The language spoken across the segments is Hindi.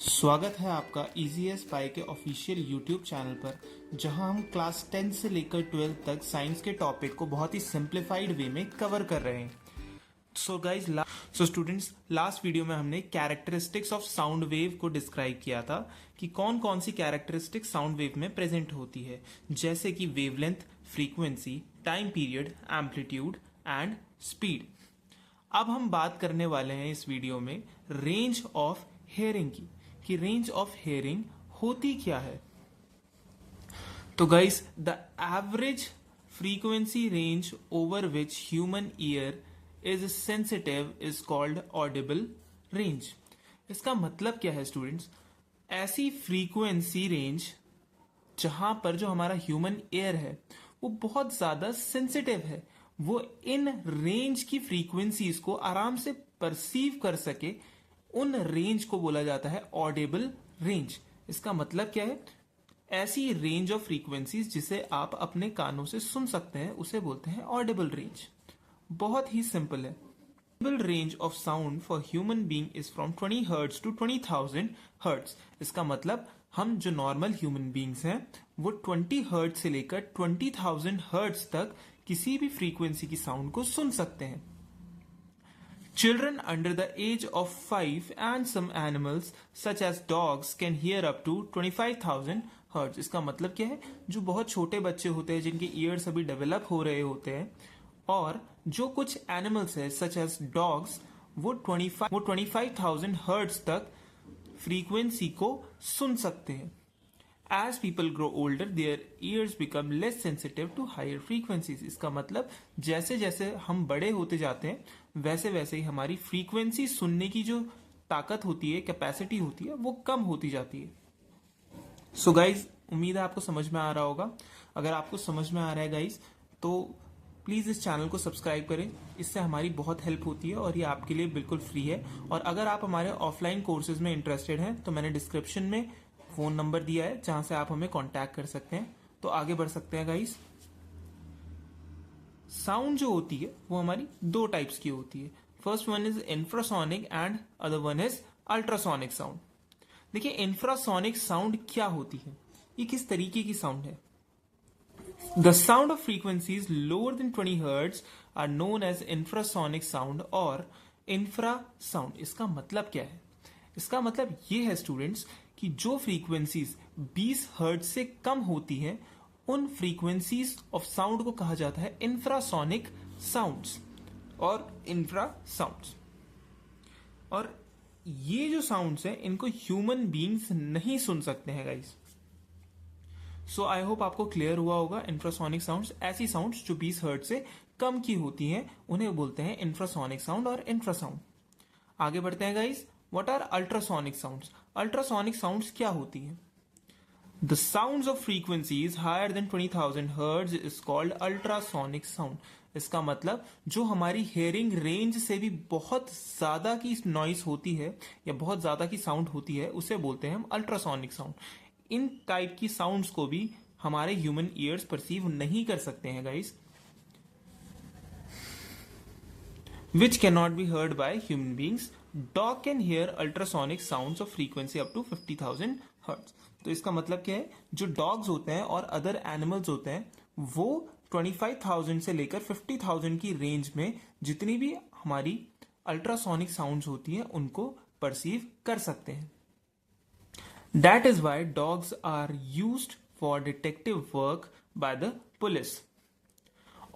स्वागत है आपका EasyS पाई के ऑफिशियल यूट्यूब चैनल पर, जहां हम क्लास 10 से लेकर 12 तक साइंस के टॉपिक को बहुत ही सिंप्लीफाइड वे में कवर कर रहे हैं। सो स्टूडेंट्स, लास्ट वीडियो में हमने कैरेक्टरिस्टिक्स ऑफ साउंड वेव को डिस्क्राइब किया था कि कौन कौन सी कैरेक्टरिस्टिक्स साउंड वेव में प्रेजेंट होती है, जैसे कि wavelength, frequency, time period, amplitude and speed. अब हम बात करने वाले हैं इस वीडियो में रेंज ऑफ हेयरिंग की, कि रेंज ऑफ हेयरिंग होती क्या है। तो guys, the average frequency range over which human ear is sensitive is called Audible range. इसका मतलब क्या है स्टूडेंट्स? ऐसी फ्रीक्वेंसी रेंज जहां पर जो हमारा ह्यूमन ईयर है वो बहुत ज्यादा सेंसिटिव है, वो इन रेंज की फ्रीक्वेंसीज को आराम से परसीव कर सके, उन रेंज को बोला जाता है ऑडिबल रेंज। इसका मतलब क्या है? ऐसी रेंज ऑफ फ्रीक्वेंसीज जिसे आप अपने कानों से सुन सकते हैं उसे बोलते हैं ऑडिबल रेंज। बहुत ही सिंपल है। Audible range of sound for human being is from 20 hertz to 20,000 hertz. इसका मतलब हम जो नॉर्मल ह्यूमन बीइंग्स हैं वो 20 हर्ट्ज से लेकर 20,000 हर्ट्ज तक किसी भी फ्रीक्वेंसी की साउंड को सुन सकते हैं। Children under the age of 5 and some animals such as dogs can hear up to 25,000 hertz। इसका मतलब क्या है? जो बहुत छोटे बच्चे होते हैं जिनके ईयर्स अभी डेवलप हो रहे होते हैं, और जो कुछ एनिमल्स है सच एज डॉग्स, वो 25,000 हर्ट्ज तक फ्रीक्वेंसी को सुन सकते हैं। As people grow older, their ears become less sensitive to higher frequencies। इसका मतलब जैसे जैसे हम बड़े होते जाते हैं वैसे वैसे ही हमारी फ्रीक्वेंसी सुनने की जो ताकत होती है, कैपेसिटी होती है, वो कम होती जाती है। सो गाइज, उम्मीद है आपको समझ में आ रहा होगा। अगर आपको समझ में आ रहा है गाइज, तो प्लीज इस चैनल को सब्सक्राइब करें, इससे हमारी बहुत हेल्प होती है और ये आपके लिए बिल्कुल फ्री है। और अगर आप हमारे ऑफलाइन कोर्सेज में इंटरेस्टेड हैं तो मैंने डिस्क्रिप्शन में फोन नंबर दिया है जहां से आप हमें कांटेक्ट कर सकते हैं। तो आगे बढ़ सकते हैं गाइस। साउंड जो होती है वो हमारी दो टाइप्स की होती है। First one is infrasonic and other one is ultrasonic sound. देखिए, इंफ्रासोनिक साउंड क्या होती है, ये किस तरीके की साउंड है? The sound of frequencies lower than 20 hertz are known as infrasonic sound और इंफ्रासाउंड। इसका मतलब क्या है? इसका मतलब ये है स्टूडेंट्स कि जो फ्रीक्वेंसीज 20 हर्ट्ज से कम होती हैं उन फ्रीक्वेंसीज ऑफ साउंड को कहा जाता है इंफ्रासोनिक साउंड्स और इंफ्रासाउंड्स। और ये जो साउंड्स हैं इनको ह्यूमन बीइंग्स नहीं सुन सकते हैं गाइस। सो आई होप आपको क्लियर हुआ होगा। इंफ्रासोनिक साउंड्स ऐसी साउंड्स जो 20 हर्ट्ज से कम की होती हैं उन्हें बोलते हैं इंफ्रासोनिक साउंड और इंफ्रासाउंड। आगे बढ़ते हैं guys. What are ultrasonic sounds? Ultrasonic sounds क्या होती है? The sounds of frequencies higher than 20,000 hertz is called ultrasonic sound। इसका मतलब जो हमारी हेयरिंग रेंज से भी बहुत ज्यादा की नॉइस होती है या बहुत ज्यादा की साउंड होती है उसे बोलते हैं हम अल्ट्रासोनिक साउंड। इन टाइप की साउंड्स को भी हमारे ह्यूमन ईयर्स परसीव नहीं कर सकते हैं guys, which cannot be heard by human beings। Dog can hear ultrasonic sounds of frequency up to 50,000 hertz। तो इसका मतलब क्या है? जो डॉग्स होते हैं और अदर एनिमल्स होते हैं वो 25,000 से लेकर 50,000 की रेंज में जितनी भी हमारी अल्ट्रासोनिक साउंड्स होती हैं उनको परसीव कर सकते हैं। That is why dogs are used for detective work by the police।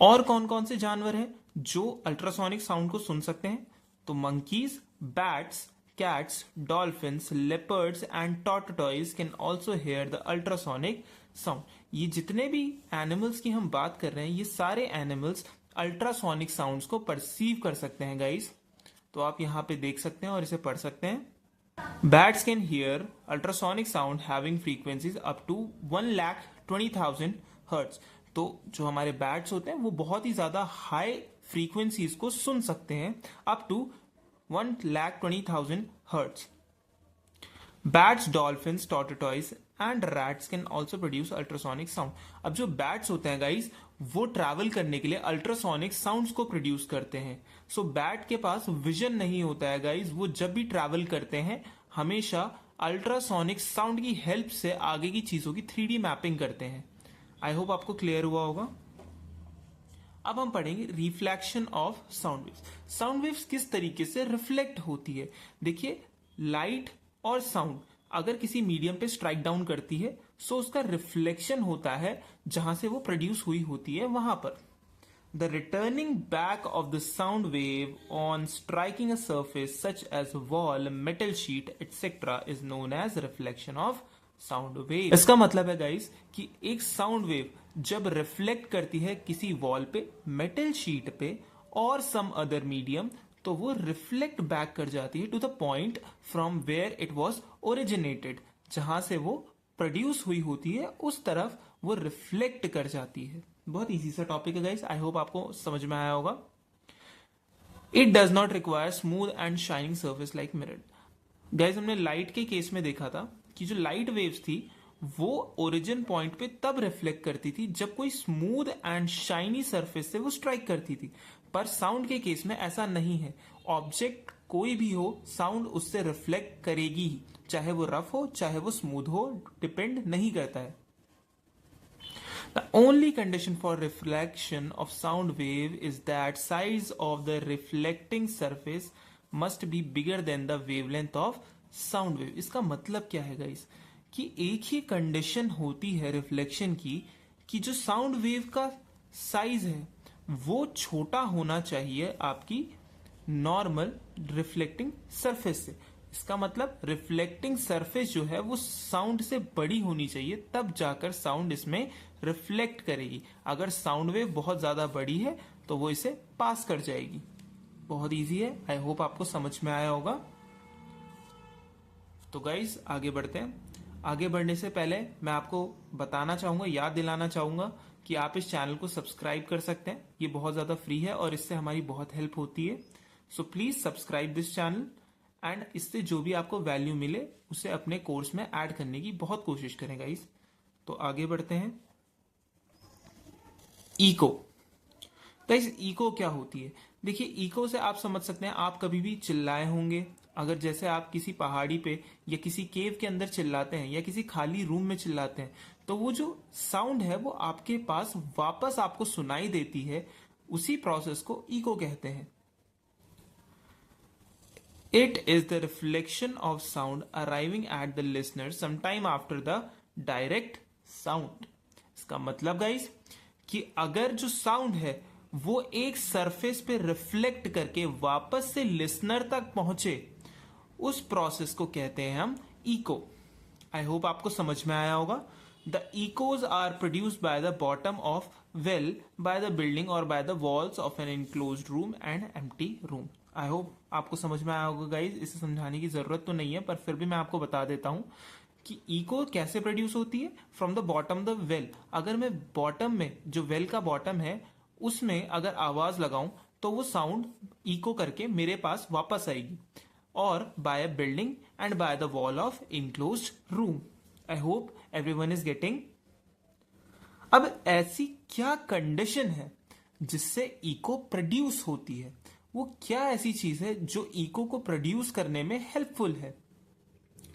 और कौन कौन से जानवर हैं जो अल्ट्रासोनिक साउंड को सुन सकते हैं? तो monkeys, bats, cats, dolphins, leopards and tortoise can also hear the ultrasonic sound. ये जितने भी एनिमल्स की हम बात कर रहे हैं ये सारे एनिमल्स अल्ट्रासोनिक साउंड्स को परसीव कर सकते हैं गाइस। तो आप यहाँ पे देख सकते हैं और इसे पढ़ सकते हैं। Bats can hear ultrasonic sound having frequencies up to 1,20,000 hertz. तो जो हमारे बैट्स होते हैं वो बहुत ही ज्यादा हाई फ्रीक्वेंसीज को सुन सकते हैं, up to 1,20,000 hertz. Bats, dolphins, tortoise and rats can also produce ultrasonic sound. अब जो बैट्स होते हैं गाइस वो ट्रैवल करने के लिए अल्ट्रासोनिक साउंड्स को प्रोड्यूस करते हैं। सो बैट के पास विजन नहीं होता है गाइस, वो जब भी ट्रैवल करते हैं हमेशा अल्ट्रासोनिक साउंड की हेल्प से आगे की चीजों की 3D मैपिंग करते हैं। आई होप आपको क्लियर हुआ होगा। अब हम पढ़ेंगे reflection of sound waves. Sound waves किस तरीके से रिफ्लेक्ट होती है। देखिए, लाइट और साउंड अगर किसी मीडियम पे स्ट्राइक डाउन करती है सो उसका रिफ्लेक्शन होता है जहां से वो प्रोड्यूस हुई होती है वहां पर। The returning back of the sound wave on striking a surface such as wall, metal sheet, etc. is known as reflection of sound wave। इसका मतलब है गाइस कि एक साउंड वेव जब रिफ्लेक्ट करती है किसी वॉल पे, मेटल शीट पे और सम अदर मीडियम, तो वो रिफ्लेक्ट बैक कर जाती है to the point from where it was originated. जहां से वो प्रोड्यूस हुई होती है उस तरफ वो रिफ्लेक्ट कर जाती है। बहुत इजी सा टॉपिक है गाइस, आई होप आपको समझ में आया होगा। It does not require smooth and shining surface like mirror. Guys, हमने लाइट के केस में देखा था कि जो लाइट वेव्स थी वो ओरिजिन पॉइंट पे तब रिफ्लेक्ट करती थी जब कोई स्मूथ एंड शाइनी सरफेस से वो स्ट्राइक करती थी। पर साउंड के केस में ऐसा नहीं है। ऑब्जेक्ट कोई भी हो, साउंड उससे रिफ्लेक्ट करेगी ही, चाहे वो रफ हो चाहे वो स्मूथ हो, डिपेंड नहीं करता है। The only condition for reflection of sound wave is that size of the reflecting surface must be bigger than the wavelength of sound wave। इसका मतलब क्या है गाइस कि एक ही कंडीशन होती है रिफ्लेक्शन की कि जो साउंड वेव का साइज है वो छोटा होना चाहिए आपकी नॉर्मल रिफ्लेक्टिंग सरफेस से। इसका मतलब रिफ्लेक्टिंग सरफेस जो है वो साउंड से बड़ी होनी चाहिए, तब जाकर साउंड इसमें रिफ्लेक्ट करेगी। अगर साउंड वेव बहुत ज्यादा बड़ी है तो वो इसे पास कर जाएगी। बहुत इजी है, आई होप आपको समझ में आया होगा। तो गाइज आगे बढ़ते हैं। आगे बढ़ने से पहले मैं आपको बताना चाहूंगा, याद दिलाना चाहूंगा कि आप इस चैनल को सब्सक्राइब कर सकते हैं। ये बहुत ज्यादा फ्री है और इससे हमारी बहुत हेल्प होती है। So please subscribe this channel and इससे जो भी आपको वैल्यू मिले उसे अपने कोर्स में ऐड करने की बहुत कोशिश करें गाइस। तो आगे बढ़ते हैं। इको। गाइस, इको क्या होती है? देखिए, इको से आप समझ सकते हैं, आप कभी भी चिल्लाए होंगे। अगर जैसे आप किसी पहाड़ी पे या किसी केव के अंदर चिल्लाते हैं या किसी खाली रूम में चिल्लाते हैं तो वो जो साउंड है वो आपके पास वापस आपको सुनाई देती है। उसी प्रोसेस को इको कहते हैं। It is the reflection of sound arriving at the listener sometime after the direct sound। इसका मतलब गाइस कि अगर जो साउंड है वो एक सरफेस पे रिफ्लेक्ट करके वापस से लिसनर तक पहुंचे, उस प्रोसेस को कहते हैं हम इको। आई होप आपको समझ में आया होगा। The echoes are produced by the bottom of well, by the building और by the walls of an enclosed room and empty room. I hope आपको समझ में आया होगा गाइज। इसे समझाने की जरूरत तो नहीं है, पर फिर भी मैं आपको बता देता हूं कि इको कैसे प्रोड्यूस होती है। From the bottom the well, अगर मैं बॉटम में, जो वेल का बॉटम है उसमें अगर आवाज लगाऊं तो वो साउंड इको करके मेरे पास वापस आएगी। और by a building and by the wall of enclosed room. I hope everyone is getting. अब ऐसी क्या कंडीशन है जिससे इको प्रोड्यूस होती है? वो क्या ऐसी चीज है जो इको को प्रोड्यूस करने में हेल्पफुल है?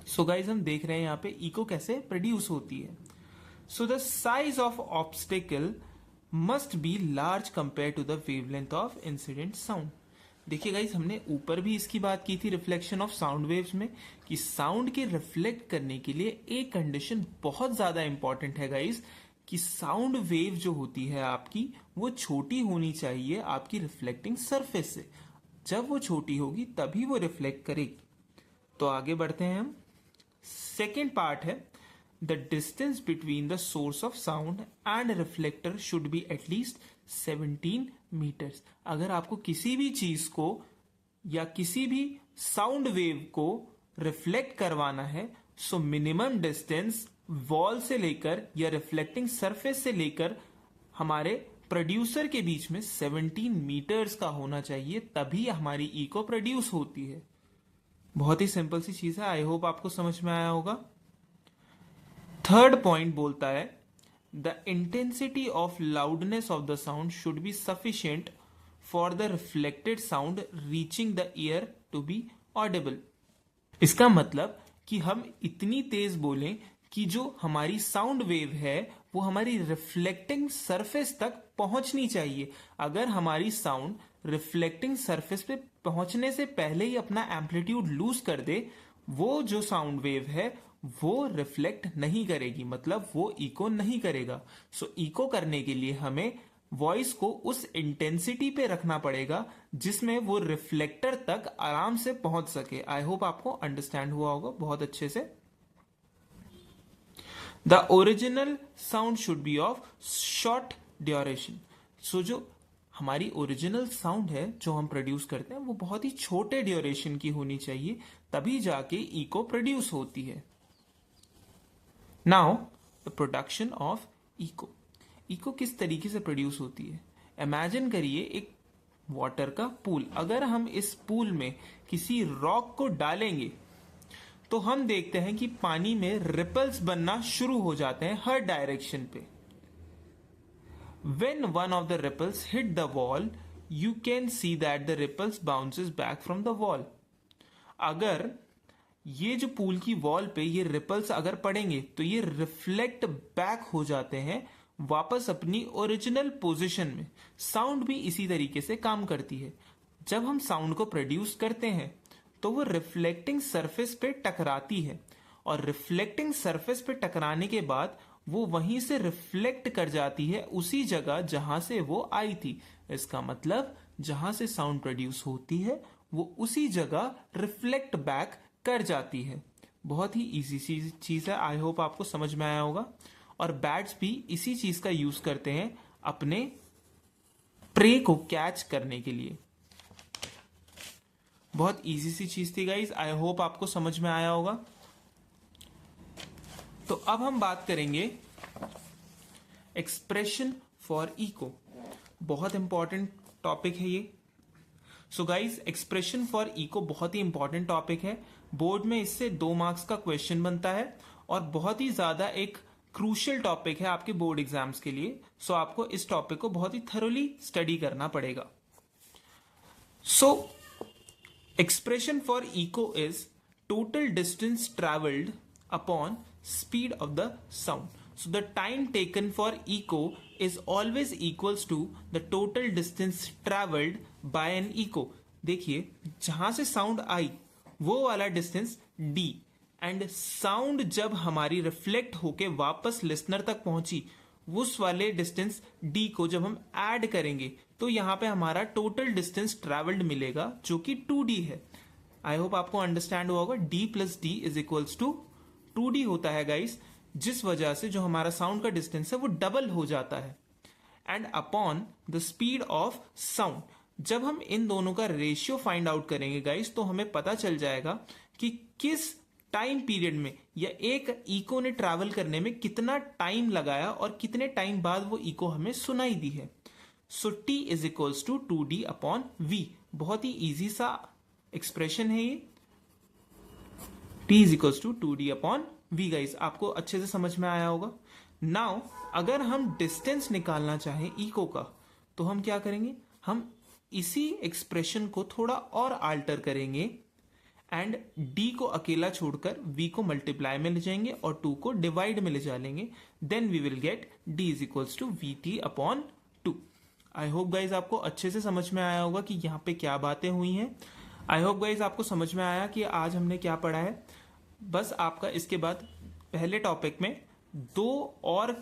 सो गाइज, हम देख रहे हैं यहाँ पे इको कैसे प्रोड्यूस होती है। So the size of obstacle must be large compare to the wavelength of incident sound. देखिए गाइज, हमने ऊपर भी इसकी बात की थी रिफ्लेक्शन ऑफ साउंड वेव्स में कि साउंड के रिफ्लेक्ट करने के लिए एक कंडीशन बहुत ज्यादा इंपॉर्टेंट है गाइज, कि साउंड वेव जो होती है आपकी वो छोटी होनी चाहिए आपकी रिफ्लेक्टिंग सरफेस से। जब वो छोटी होगी तभी वो रिफ्लेक्ट करेगी। तो आगे बढ़ते हैं हम। सेकेंड पार्ट है, the distance between the source of sound and reflector should be at least 17 metres. अगर आपको किसी भी चीज को या किसी भी साउंड वेव को रिफ्लेक्ट करवाना है सो मिनिमम डिस्टेंस वॉल से लेकर या रिफ्लेक्टिंग सरफेस से लेकर हमारे प्रोड्यूसर के बीच में 17 मीटर्स का होना चाहिए, तभी हमारी इको प्रोड्यूस होती है। बहुत ही सिंपल सी चीज है, आई होप आपको समझ में आया होगा। थर्ड पॉइंट बोलता है, the intensity of loudness of the sound should be sufficient for the reflected sound reaching the ear to be audible. इसका मतलब कि हम इतनी तेज बोलें कि जो हमारी साउंड वेव है वो हमारी रिफ्लेक्टिंग सरफेस तक पहुंचनी चाहिए। अगर हमारी साउंड रिफ्लेक्टिंग सरफेस पे पहुंचने से पहले ही अपना एम्पलीट्यूड लूज कर दे, वो जो साउंड वेव है वो रिफ्लेक्ट नहीं करेगी, मतलब वो इको नहीं करेगा। सो इको करने के लिए हमें वॉइस को उस इंटेंसिटी पे रखना पड़ेगा जिसमें वो रिफ्लेक्टर तक आराम से पहुंच सके। आई होप आपको अंडरस्टैंड हुआ होगा बहुत अच्छे से। The original sound should be of short duration. So जो हमारी ओरिजिनल साउंड है जो हम प्रोड्यूस करते हैं वो बहुत ही छोटे ड्यूरेशन की होनी चाहिए, तभी जाके इको प्रोड्यूस होती है। Now the production of echo. Echo किस तरीके से प्रोड्यूस होती है? इमेजिन करिए एक वाटर का पूल। अगर हम इस पूल में किसी रॉक को डालेंगे तो हम देखते हैं कि पानी में रिपल्स बनना शुरू हो जाते हैं हर डायरेक्शन पे। When one of the ripples hit the wall, you can see that the ripples bounces back from the wall. अगर ये जो पूल की वॉल पे ये रिपल्स अगर पड़ेंगे तो ये रिफ्लेक्ट बैक हो जाते हैं वापस अपनी ओरिजिनल पोजीशन में। साउंड भी इसी तरीके से काम करती है। जब हम साउंड को प्रोड्यूस करते हैं तो वो रिफ्लेक्टिंग सरफेस पे टकराती है, और रिफ्लेक्टिंग सरफेस पे टकराने के बाद वो वहीं से रिफ्लेक्ट कर जाती है उसी जगह जहां से वो आई थी। इसका मतलब जहां से साउंड प्रोड्यूस होती है वो उसी जगह रिफ्लेक्ट बैक कर जाती है। बहुत ही इजी चीज है, आई होप आपको समझ में आया होगा। और बैट्स भी इसी चीज का यूज करते हैं अपने प्रे को कैच करने के लिए। बहुत इजी सी चीज थी गाइज, आई होप आपको समझ में आया होगा। तो अब हम बात करेंगे एक्सप्रेशन फॉर इको। बहुत इंपॉर्टेंट टॉपिक है ये। So guys, expression for echo बहुत ही इंपॉर्टेंट टॉपिक है। बोर्ड में इससे 2 मार्क्स का क्वेश्चन बनता है और बहुत ही ज्यादा एक क्रूशियल टॉपिक है आपके बोर्ड एग्जाम्स के लिए। सो आपको इस टॉपिक को बहुत ही थरोली स्टडी करना पड़ेगा। So expression for echo is total distance travelled upon speed of the sound. So the time taken for echo is always equals to the total distance traveled by an echo. देखिए जहां से साउंड आई वो वाला डिस्टेंस d, एंड साउंड जब हमारी रिफ्लेक्ट होके वापस लिसनर तक पहुंची उस वाले डिस्टेंस d को जब हम ऐड करेंगे तो यहां पे हमारा टोटल डिस्टेंस ट्रेवल्ड मिलेगा जो कि 2d है। आई होप आपको अंडरस्टैंड हुआ होगा। d plus d is equals to 2d होता है गाइस, जिस वजह से जो हमारा साउंड का डिस्टेंस है वो डबल हो जाता है। And upon the speed of sound, जब हम इन दोनों का रेशियो फाइंड आउट करेंगे गाइस तो हमें पता चल जाएगा कि किस टाइम पीरियड में या एक इको ने ट्रैवल करने में कितना टाइम लगाया और कितने टाइम बाद वो इको हमें सुनाई दी है। So t is equals to 2d upon v। बहुत ही इजी सा एक्सप्रेशन है ये। t is equals to 2d upon v। Guys आपको अच्छे से समझ में आया होगा। नाउ अगर हम डिस्टेंस निकालना चाहें इको का तो हम क्या करेंगे, हम इसी एक्सप्रेशन को थोड़ा और आल्टर करेंगे एंड d को अकेला छोड़कर v को मल्टीप्लाई में ले जाएंगे और 2 को डिवाइड में ले जा लेंगे। Then we will get d is equals to vt upon 2। I hope guys आपको अच्छे से समझ में आया होगा कि यहाँ पे क्या बातें हुई हैं। आई होप गाइज आपको समझ में आया कि आज हमने क्या पढ़ा है। बस आपका इसके बाद पहले टॉपिक में 2 और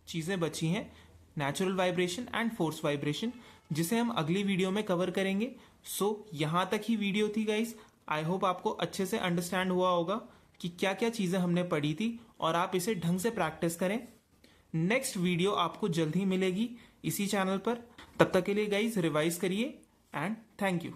चीजें बची हैं, natural vibration and force vibration, जिसे हम अगली वीडियो में कवर करेंगे। सो यहां तक ही वीडियो थी गाइज। आई होप आपको अच्छे से अंडरस्टैंड हुआ होगा कि क्या क्या चीजें हमने पढ़ी थी और आप इसे ढंग से प्रैक्टिस करें। नेक्स्ट वीडियो आपको जल्द ही मिलेगी इसी चैनल पर। तब तक के लिए गाइज रिवाइज करिए एंड थैंक यू।